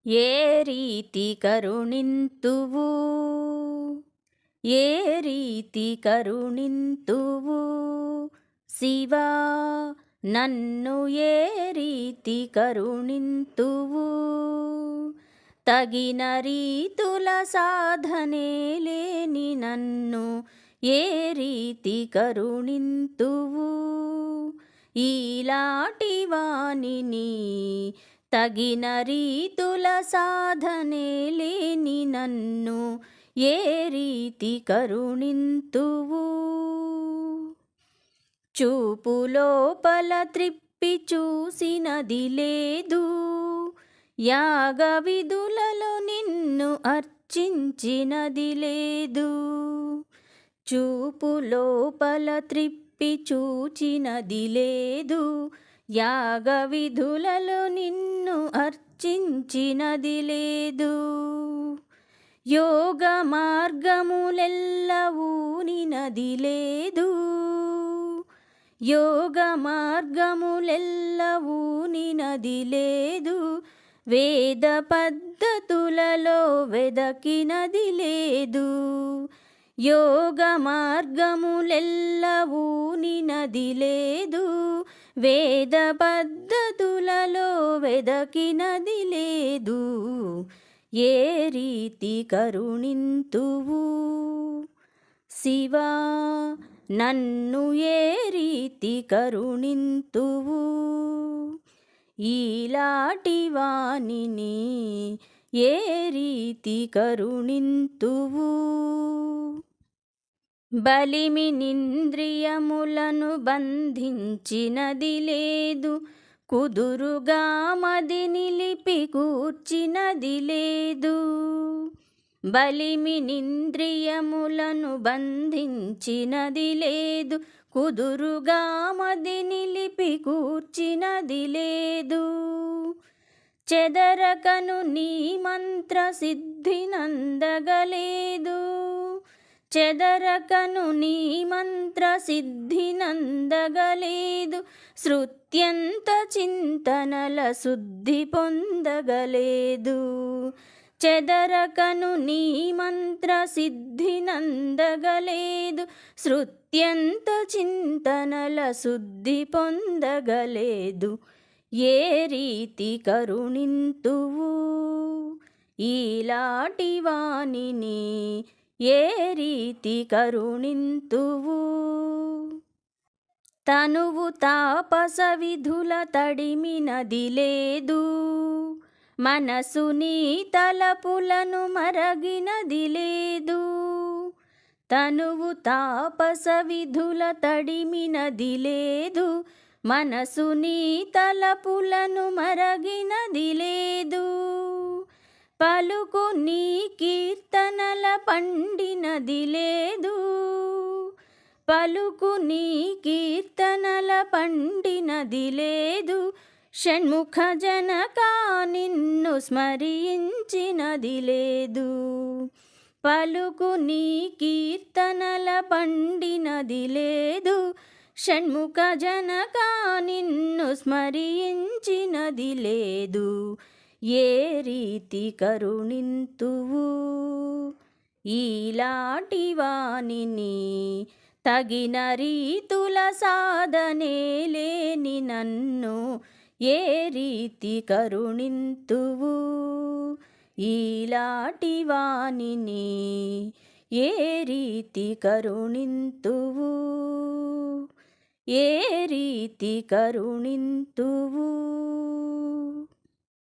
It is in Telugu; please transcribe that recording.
ఏ ರೀತಿ ಕರುಣಿಂತುವು ఏ ರೀತಿ ಕರುಣಿಂತುವು శివా నన్ను ఏ ರೀತಿ కరుణింతువు తగిన రీతుల సాధనే లేని నన్ను ఏ రీతి కరుణింతువు ఈలాటి వానిని తగిన రీతుల సాధనే లేని నన్ను ఏ రీతి కరుణింతువు చూపు లోపల త్రిప్పి చూసినది లేదు యాగ విధులలో నిన్ను అర్చించినది లేదు చూపు లోపల త్రిప్పి చూచినది లేదు యాగ విధులలో నిన్ను అర్చించినది లేదు యోగ మార్గములెల్ల ఊనినది లేదు యోగ మార్గములెల్ల ఊనినది లేదు వేద పద్ధతులలో వెదకినది లేదు యోగ మార్గములెల్ల ఊనినది లేదు వేద పద్ధతులలో వెదకినది లేదు ఏ రీతి కరుణింతువు శివా నన్ను ఏ రీతి కరుణింతువు ఈలాటి వానిని ఏ రీతి కరుణింతువు బలిమినింద్రియములను బంధించినది లేదు కుదురుగా మది నిలిపి కూర్చినది లేదు బలిమినింద్రియములను బంధించినది లేదు కుదురుగా మది నిలిపి కూర్చినది లేదు చెదరకను నీ మంత్ర సిద్ధినందగలేదు చెదరకను నీ మంత్ర సిద్ధినందగలేదు శృత్యంత చింతనల శుద్ధి పొందగలేదు చెదరకను నీ మంత్ర సిద్ధినందగలేదు శృత్యంత చింతనల శుద్ధి పొందగలేదు ఏ రీతి కరుణింతువు ఈలాటి వానిని ఏ రీతి కరుణింతువు తనువు తాపస విధుల తడిమినది లేదు మనసు నీ తలపులను మరగినది లేదు తనువు తాపస విధుల తడిమినది లేదు మనసు నీ తలపులను మరగినది లేదు పలుకు నీ కీర్తనల పండినది లేదు పలుకు నీ కీర్తనల పండినది లేదు షణ్ముఖ జనకా నిన్ను స్మరించినది లేదు పలుకు నీ కీర్తనల పండినది లేదు షణ్ముఖ జనకా నిన్ను స్మరించినది లేదు ఏ రీతి కరుణింతువు ఈలాటి వానిని తగిన రీతుల సాధనే లేని నన్ను ఏ రీతి కరుణింతువు ఈలాటి వానిని ఏ రీతి కరుణింతువు ఏ రీతి కరుణింతువు